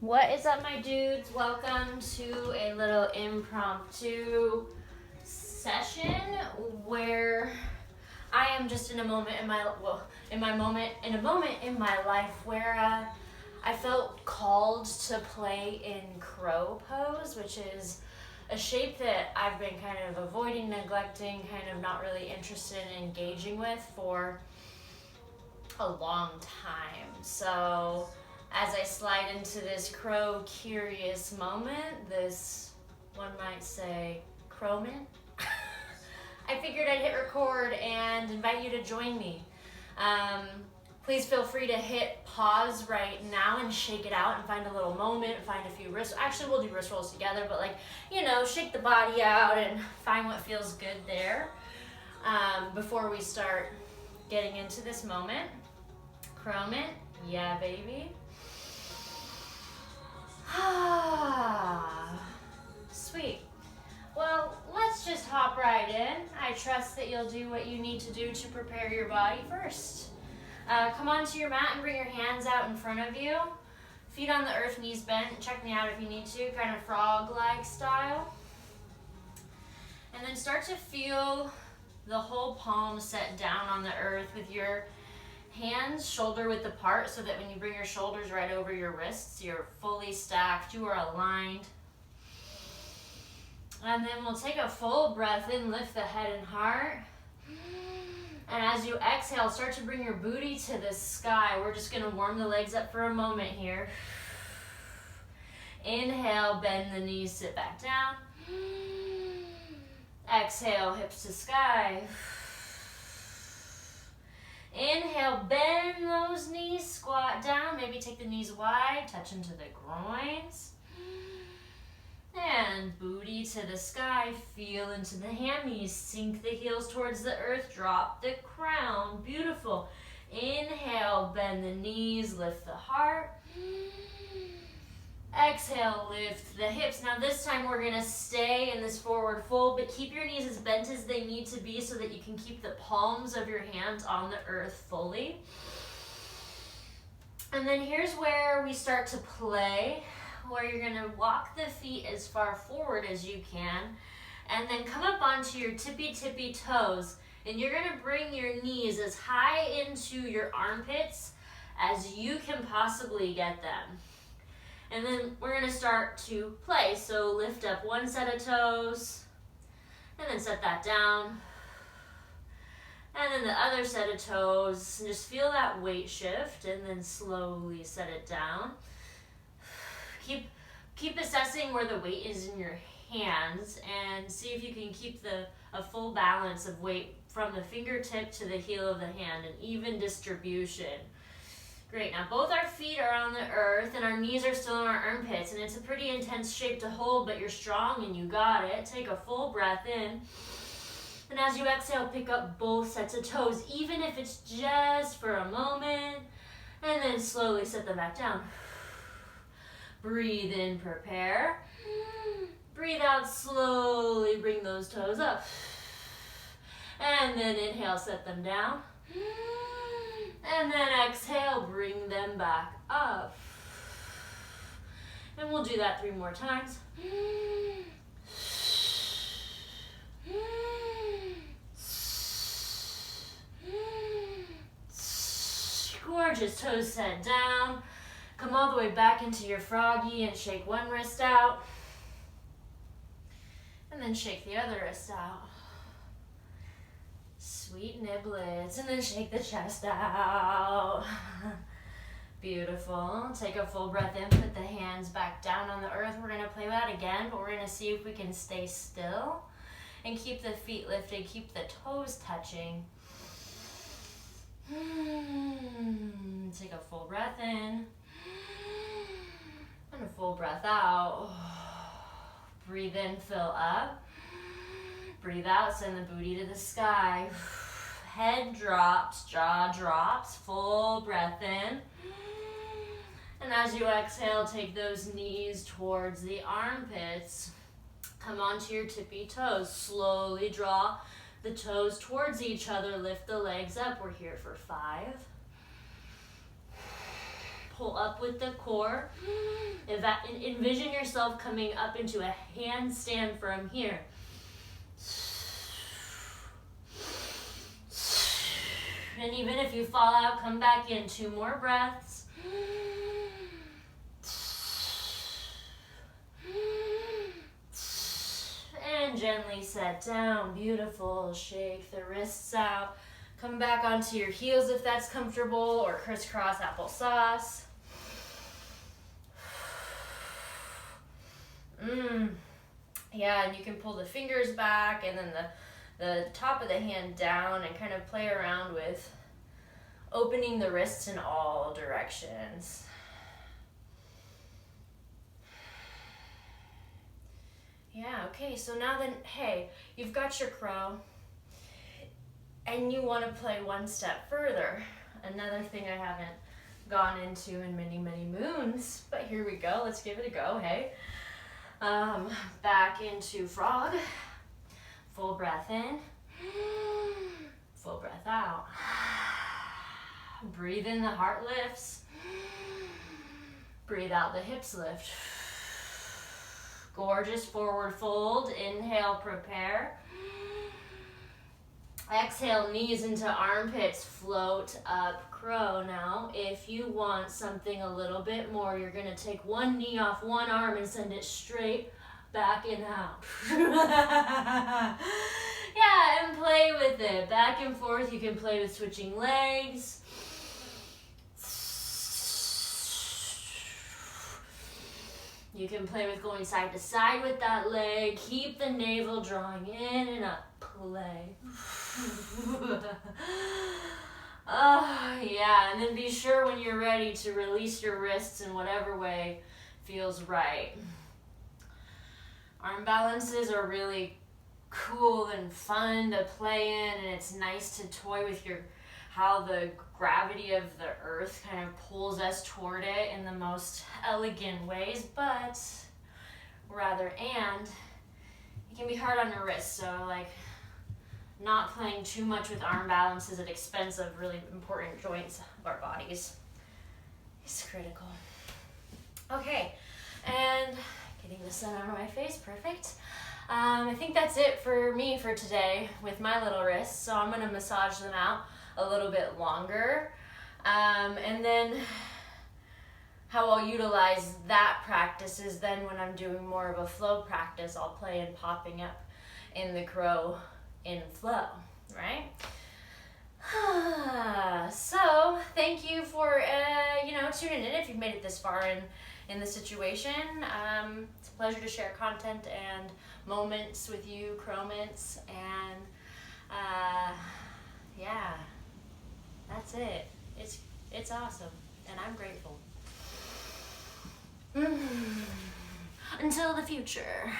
What is up, my dudes? Welcome to a little impromptu session where I am just in a moment in my moment in my life where I felt called to play in crow pose, which is a shape that I've been kind of avoiding, neglecting, kind of not really interested in engaging with for a long time. So as I slide into this crow curious moment, this, one might say, crowment, I figured I'd hit record and invite you to join me. Please feel free to hit pause right now and shake it out and find a little moment, find a few wrist, actually we'll do wrist rolls together, but shake the body out and find what feels good there before we start getting into this moment. Crowment, yeah baby. Sweet. Well, let's just hop right in. I trust that you'll do what you need to do to prepare your body first. Come onto your mat and bring your hands out in front of you. Feet on the earth, knees bent. Check me out if you need to, kind of frog-like style. And then start to feel the whole palm set down on the earth with your hands shoulder width apart, so that when you bring your shoulders right over your wrists, you're fully stacked, you are aligned. And then we'll take a full breath in, lift the head and heart. And as you exhale, start to bring your booty to the sky. We're just gonna warm the legs up for a moment here. Inhale, bend the knees, sit back down. Exhale, hips to sky. Inhale, bend those knees, squat down, maybe take the knees wide, touch into the groins. And booty to the sky, feel into the hammies, sink the heels towards the earth, drop the crown, beautiful. Inhale, bend the knees, lift the heart. Exhale, lift the hips. Now this time we're gonna stay in this forward fold, but keep your knees as bent as they need to be so that you can keep the palms of your hands on the earth fully. And then here's where we start to play, where you're gonna walk the feet as far forward as you can, and then come up onto your tippy toes, and you're gonna bring your knees as high into your armpits as you can possibly get them. And then we're gonna start to play. So lift up one set of toes, and then set that down. And then the other set of toes, and just feel that weight shift, and then slowly set it down. Keep assessing where the weight is in your hands, and see if you can keep a full balance of weight from the fingertip to the heel of the hand, an even distribution. Great, now both our feet are on the earth and our knees are still in our armpits, and it's a pretty intense shape to hold, but you're strong and you got it. Take a full breath in. And as you exhale, pick up both sets of toes, even if it's just for a moment, and then slowly set them back down. Breathe in, prepare. Breathe out, slowly bring those toes up. And then inhale, set them down. And then exhale, bring them back up. And we'll do that 3 more times. Gorgeous, toes set down. Come all the way back into your froggy and shake one wrist out. And then shake the other wrist out. Sweet niblets, and then shake the chest out. Beautiful. Take a full breath in, put the hands back down on the earth. We're gonna play that again, but we're gonna see if we can stay still and keep the feet lifted, keep the toes touching. Take a full breath in and a full breath out. Breathe in, fill up. Breathe out, send the booty to the sky. Head drops, jaw drops, full breath in. And as you exhale, take those knees towards the armpits. Come onto your tippy toes. Slowly draw the toes towards each other. Lift the legs up. We're here for 5. pull up with the core. Envision yourself coming up into a handstand from here. And even if you fall out, come back in. 2 more breaths. And gently set down. Beautiful. Shake the wrists out. Come back onto your heels if that's comfortable, or crisscross applesauce. Yeah, and you can pull the fingers back and then the top of the hand down and kind of play around with opening the wrists in all directions. Yeah, okay, so now then, hey, you've got your crow and you want to play one step further. Another thing I haven't gone into in many, many moons, but here we go, let's give it a go, hey. Back into frog. Full breath in. Full breath out. Breathe in, the heart lifts. Breathe out, the hips lift. Gorgeous forward fold. Inhale, prepare. Exhale, knees into armpits, float up, crow. Now, if you want something a little bit more, you're gonna take one knee off one arm and send it straight back and out. Yeah, and play with it. Back and forth, you can play with switching legs. You can play with going side to side with that leg. Keep the navel drawing in and up. Play. Oh, yeah, and then be sure when you're ready to release your wrists in whatever way feels right. Arm balances are really cool and fun to play in, and it's nice to toy with how the gravity of the earth kind of pulls us toward it in the most elegant ways, but it can be hard on your wrists, so like not playing too much with arm balances at the expense of really important joints of our bodies is critical. Okay, and getting the sun out of my face, perfect. I think that's it for me for today with my little wrists, so I'm gonna massage them out a little bit longer. And then how I'll utilize that practice is then when I'm doing more of a flow practice, I'll play in popping up in the crow in flow, right? So thank you for tuning in if you've made it this far in the situation. It's a pleasure to share content and moments with you, crowments, and yeah, that's it. It's awesome, and I'm grateful. Until the future.